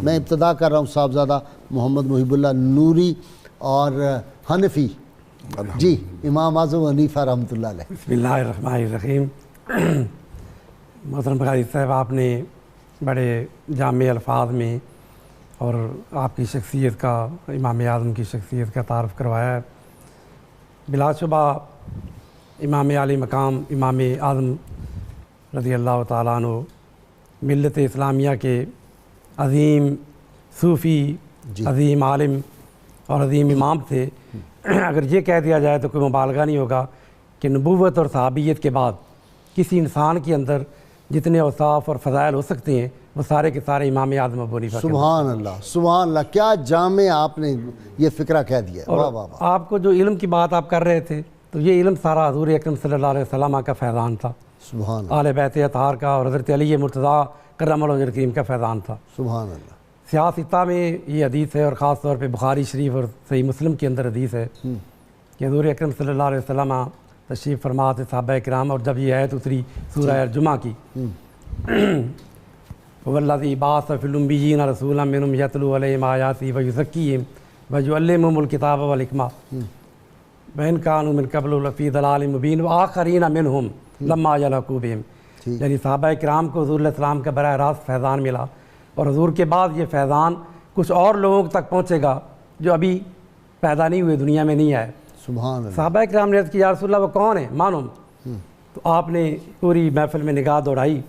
میں ابتدا کر رہا ہوں صاحبزادہ محمد محب اللہ نوری اور حنفی جی امام اعظم حنیفہ رحمۃ اللہ علیہ۔ بسم اللہ الرحمن الرحیم۔ محترم قاری صاحب، آپ نے بڑے جامع الفاظ میں اور آپ کی شخصیت کا، امام اعظم کی شخصیت کا تعارف کروایا ہے۔ بلا شبہ امام عالی مقام امام اعظم رضی اللہ تعالیٰ عنہ ملت اسلامیہ کے عظیم صوفی، عظیم عالم اور عظیم امام تھے۔ اگر یہ کہہ دیا جائے تو کوئی مبالغہ نہیں ہوگا کہ نبوت اور صحابیت کے بعد کسی انسان کے اندر جتنے اوصاف اور فضائل ہو سکتے ہیں وہ سارے کے سارے امام اعظم ابو حنیفہ کے۔ سبحان اللہ، سبحان اللہ، کیا جامع آپ نے یہ فکرہ کہہ دیا۔ واہ واہ واہ۔ آپ کو جو علم کی بات آپ کر رہے تھے تو یہ علم سارا حضور اکرم صلی اللہ علیہ وسلم کا فیضان تھا، سبحان اللہ، آل بیت اطہار کا اور حضرت علی مرتضیٰ کرم اللہ وجہ الکریم کا فیضان تھا۔ سبحان اللہ۔ سیاستہ میں یہ حدیث ہے اور خاص طور پہ بخاری شریف اور صحیح مسلم کے اندر حدیث ہے کہ حضور اکرم صلی اللہ علیہ وسلم تشریف فرما تھے صحابہ کرام، اور جب یہ آیت اتری سورہ جمعہ کی، والذی بعث فی الامیین رسولا منہم یتلو علیہم آیاتہ ویزکیہم ویعلمہم الکتاب والحکمہ وإن کانوا من قبل لفی ضلال مبین وآخرین منہم لما یلحقوا بہم۔ یعنی صحابہ کرام کو حضور علیہ السلام کا براہ راست فیضان ملا، اور حضور کے بعد یہ فیضان کچھ اور لوگوں تک پہنچے گا جو ابھی پیدا نہیں ہوئے، دنیا میں نہیں آئے۔ سبحان اللہ۔ صحابہ کرام نے عرض کی یا رسول اللہ وہ کون ہیں معلوم؟ تو آپ نے پوری محفل میں نگاہ دوڑائی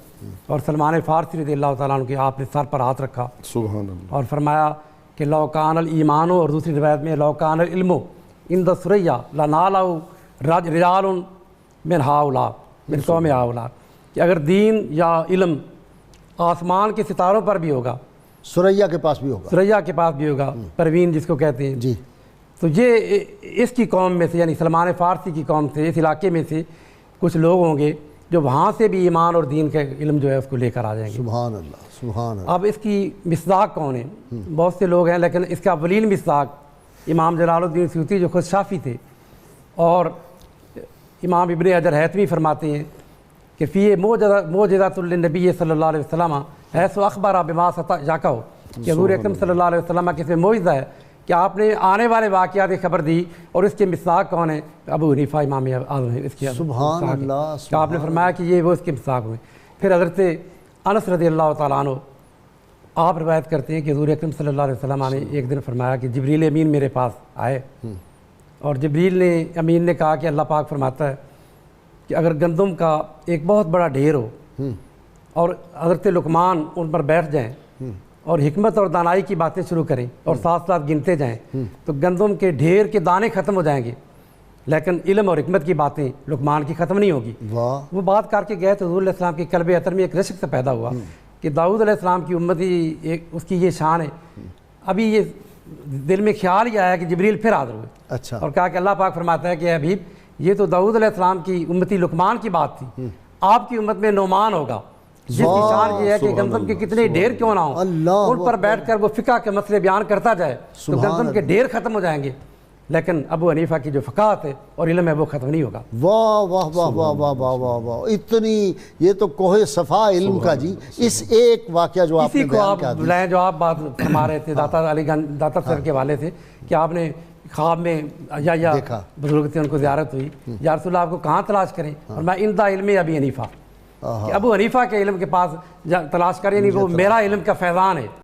اور سلمان فارسی رضی اللہ تعالیٰ عنہ کے آپ نے سر پر ہاتھ رکھا سبحان اللہ، اور فرمایا کہ لو کان الایمان، اور دوسری روایت میں لو کان العلم عند ثریہ لنالہ رجال من ہؤلاء من قوم ہؤلاء، کہ اگر دین یا علم آسمان کے ستاروں پر بھی ہوگا، سریا کے پاس بھی ہوگا، سریا کے پاس بھی ہوگا، پروین جس کو کہتے ہیں جی، تو یہ اس کی قوم میں سے یعنی سلمان فارسی کی قوم سے، اس علاقے میں سے کچھ لوگ ہوں گے جو وہاں سے بھی ایمان اور دین کا علم جو ہے اس کو لے کر آ جائیں گے۔ سبحان اللہ، سبحان اللہ۔ اب اس کی مصداق کون ہے؟ بہت سے لوگ ہیں، لیکن اس کا اولین مصداق امام جلال الدین سیوطی جو خود شافی تھے، اور امام ابن حجر حیثمی فرماتے ہیں کہ فی معجزۃ للنبی صلی اللہ علیہ وسلم حیث اخبر بما ستیقع، کہ حضور اکرم صلی اللہ علیہ وسلم کے اس میں معجزہ ہے کہ آپ نے آنے والے واقعات کی خبر دی، اور اس کے مصداق کون ہیں؟ ابو حنیفہ امام اعظم ہے اس کے۔ سبحان اللہ، کہ آپ نے فرمایا کہ یہ وہ اس کے مصداق ہوئے۔ پھر حضرت انس رضی اللہ تعالیٰ عنہ آپ روایت کرتے ہیں کہ حضور اکرم صلی اللہ علیہ وسلم نے ایک دن فرمایا کہ جبریل امین میرے پاس آئے، اور جبریل امین نے کہا کہ اللہ پاک فرماتا ہے کہ اگر گندم کا ایک بہت بڑا ڈھیر ہو اور حضرت لقمان ان پر بیٹھ جائیں اور حکمت اور دانائی کی باتیں شروع کریں اور ساتھ ساتھ گنتے جائیں تو گندم کے ڈھیر کے دانے ختم ہو جائیں گے، لیکن علم اور حکمت کی باتیں لقمان کی ختم نہیں ہوگی۔ وہ بات کر کے گئے تو حضور علیہ السلام کے قلب اطہر میں ایک رشک سے پیدا ہوا کہ داؤد علیہ السلام کی امتی اس کی یہ شان ہے۔ ابھی یہ دل میں خیال ہی آیا کہ جبریل پھر حاضر ہوئے، اچھا، اور کہا کہ اللہ پاک فرماتا ہے کہ اے حبیب یہ تو داؤد علیہ السلام کی امتی لقمان کی بات تھی، آپ کی امت میں نعمان ہوگا جس کی شان یہ ہے کہ گندم کے کتنے ڈھیر کیوں نہ ہوں، ان پر بیٹھ کر وہ فقہ کے مسئلے بیان کرتا جائے تو گندم کے ڈھیر ختم ہو جائیں گے، لیکن ابو حنیفہ کی جو فقاہت ہے اور علم ہے وہ ختم نہیں ہوگا۔ واہ واہ واہ واہ واہ واہ واہ واہ، اتنی یہ تو کوہ صفا علم کا جی، اس ایک واقعہ جو آپ نے اسی کو بیان آپ کیا بلائیں جو آپ بات فرما رہے تھے داتا علی گنج داتا صاحب کے حوالے سے، کہ آپ نے خواب میں یا بزرگ تھے ان کو زیارت ہوئی، یا رسول اللہ آپ کو کہاں تلاش کریں؟ اور میں اندہ علم ابی حنیفہ، کہ ابو حنیفہ کے علم کے پاس تلاش کریں، نہیں وہ میرا علم کا فیضان ہے۔